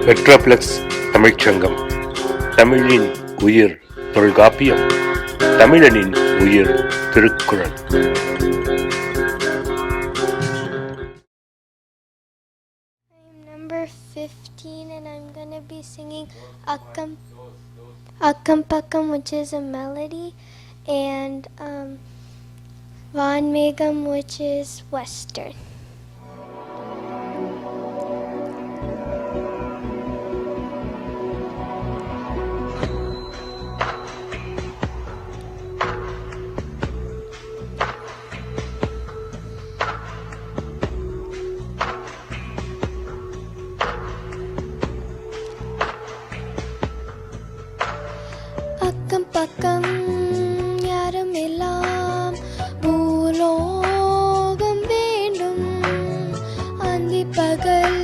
பெட்ரோப்ளெக்ஸ் தமிழ்ச்சங்கம். தமிழின் உயிர் தொல்காப்பியம், தமிழனின் உயிர் Thirukkural. I'm number 15 and I'm going to be singing Akkam Pakkam, which is a melody, and Vanmegam, which is Western. அக்கம் பக்கம் யாரும் எல்லாம் பூலோகம் வேண்டும், அந்தி பகல்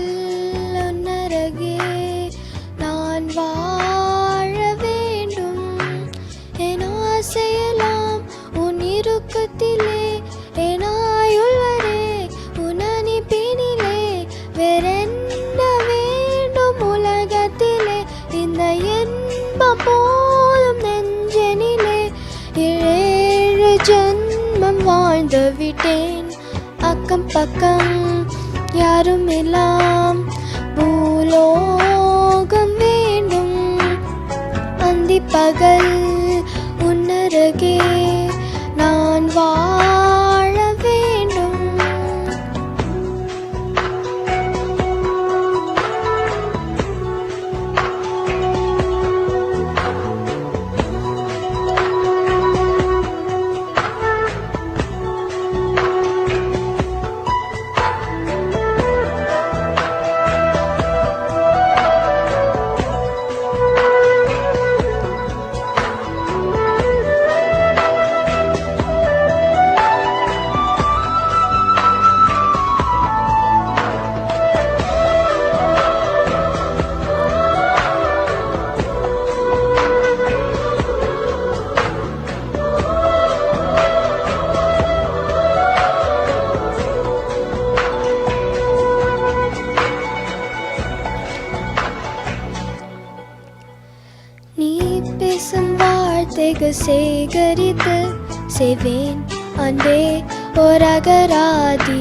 உன்னருகே நான் வாழ வேண்டும். என் ஆசையெல்லாம் உன் இறுக்கத்திலே, என் ஆயுள் வரை உன் அனுப்பினிலே. வேறென்ன வேண்டும் உலகத்திலே, இந்த இன்பம் போதும் நெஞ்சனிலே. ஏழு ஜன்மம் வாழ்ந்து விட்டேன், அக்கம் பக்கம் யாரும் எல்லாம் பூலோகம் வேண்டும், அந்தி பகல் உன்னருகே நான் வாழ வேண்டும். நீ பேசும் வார்த்தைகள் சேகரித்து செய்வேன் அன்பே ஒரு அகராதி.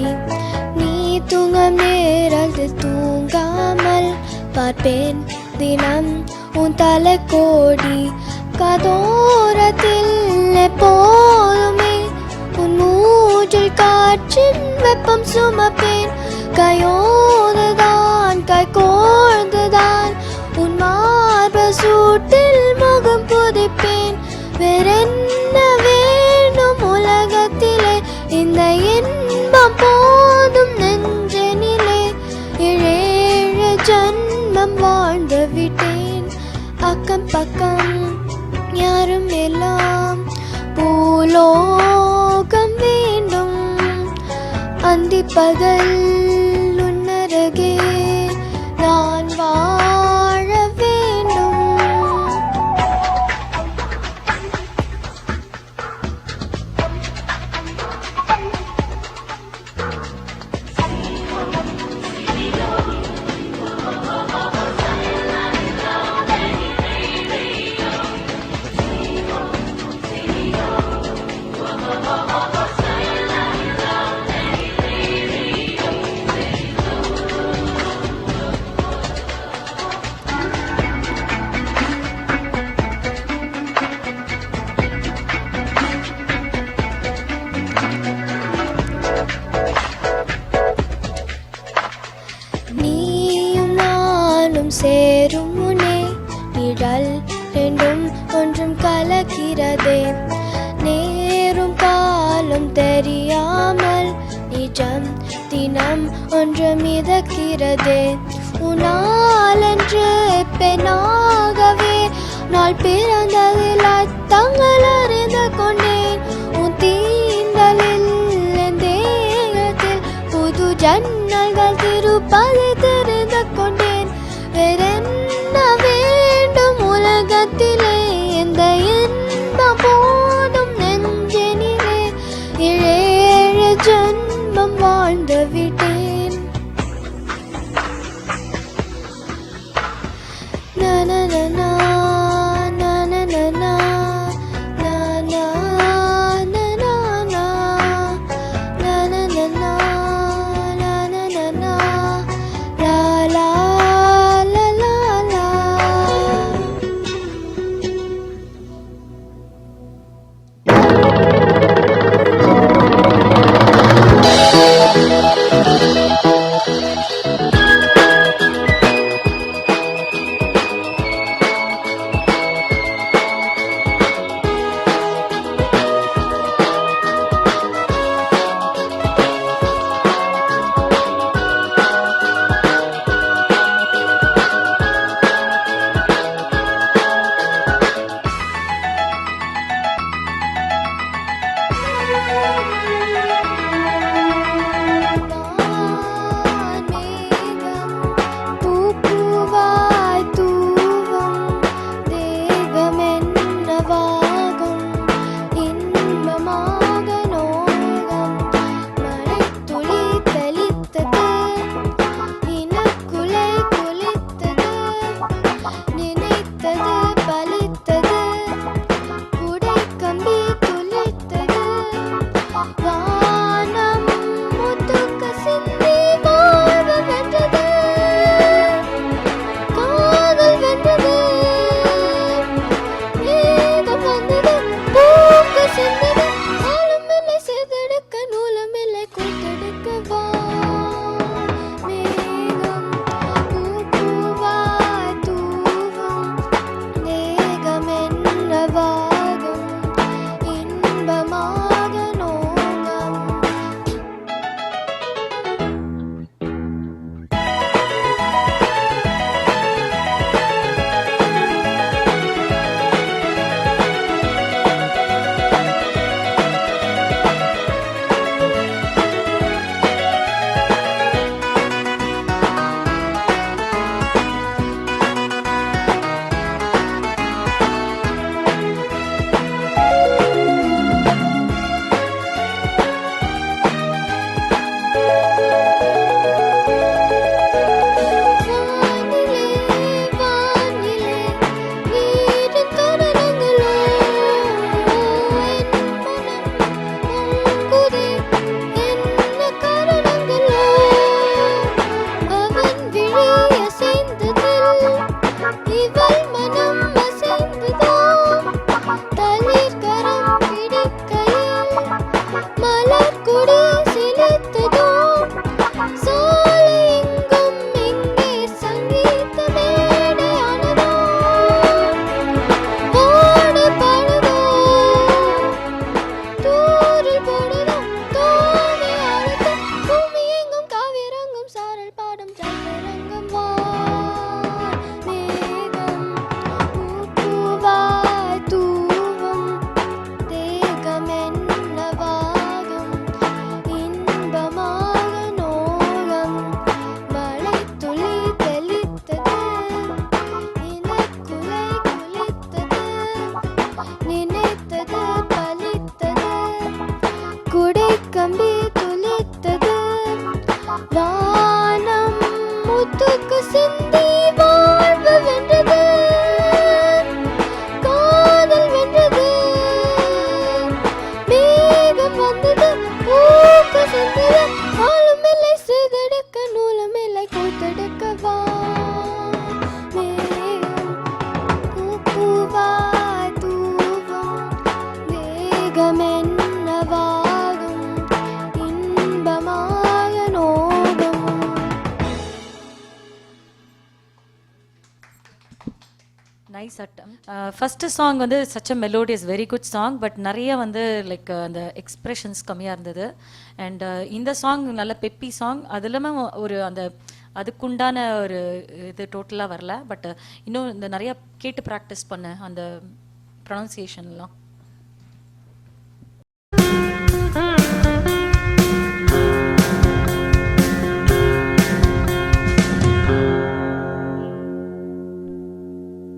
நீ தூங்கும் நேரத்தில் தூங்காமல் பார்ப்பேன் தினம் உன் தலை கோடி. கதோரத்தில் எப்போதுமே உன் மூச்சில் காற்றின் வெப்பம் சுமப்பேன். கையோதுதான் கை கோர்ந்துதான் உன் மார்ப சூட்டில் முகம் புதைப்பேன். வேறென்ன வேண்டும் உலகத்திலே, இந்த இன்பம் போதும் நெஞ்சனிலே. ஏழு ஜன்மம் வாழ்ந்து விட்டேன், அக்கம் பக்கம் யாரும் எல்லாம் பூலோகம் வேண்டும், அந்தி பகல் உன்னருகே நான் வாழ வேண்டும். நீயும் நானும் சேரும் முனே நிழல் ரெண்டும் ஒன்றும் கலக்கிறதே. நேரும் காலம் தெரியாமல் நிஜம் தினம் ஒன்று மிதக்கிறதே. உன்னாலென்று பெண்ணாகவே நாள் பிறந்ததில் அர்த்தங்கள் அறிந்து கொண்டேன். உன் தீண்டலில் என் தேகத்தில் புது ஜன்னல்கள் திருப்பதை தெரிந்து கொண்டேன். வேறென்ன வேண்டும் உலகத்திலே, இந்த இன்பம் போதும் நெஞ்சனிலே. ஏழு ஜன்மம் வாழ்ந்து விட்டேன். na na na na na la la la la la. Nice attempt. First song வந்து such a melodious very good song, but நிறைய வந்து லைக் அந்த எக்ஸ்பிரஷன்ஸ் கம்மியாக இருந்தது. அண்ட் இந்த சாங் நல்ல பெப்பி சாங், அது இல்லாமல் ஒரு அந்த அதுக்குண்டான ஒரு இது டோட்டலாக வரல. பட் இன்னும் இந்த நிறையா கேட்டு ப்ராக்டிஸ் பண்ண அந்த ப்ரொனன்சியேஷன்லாம்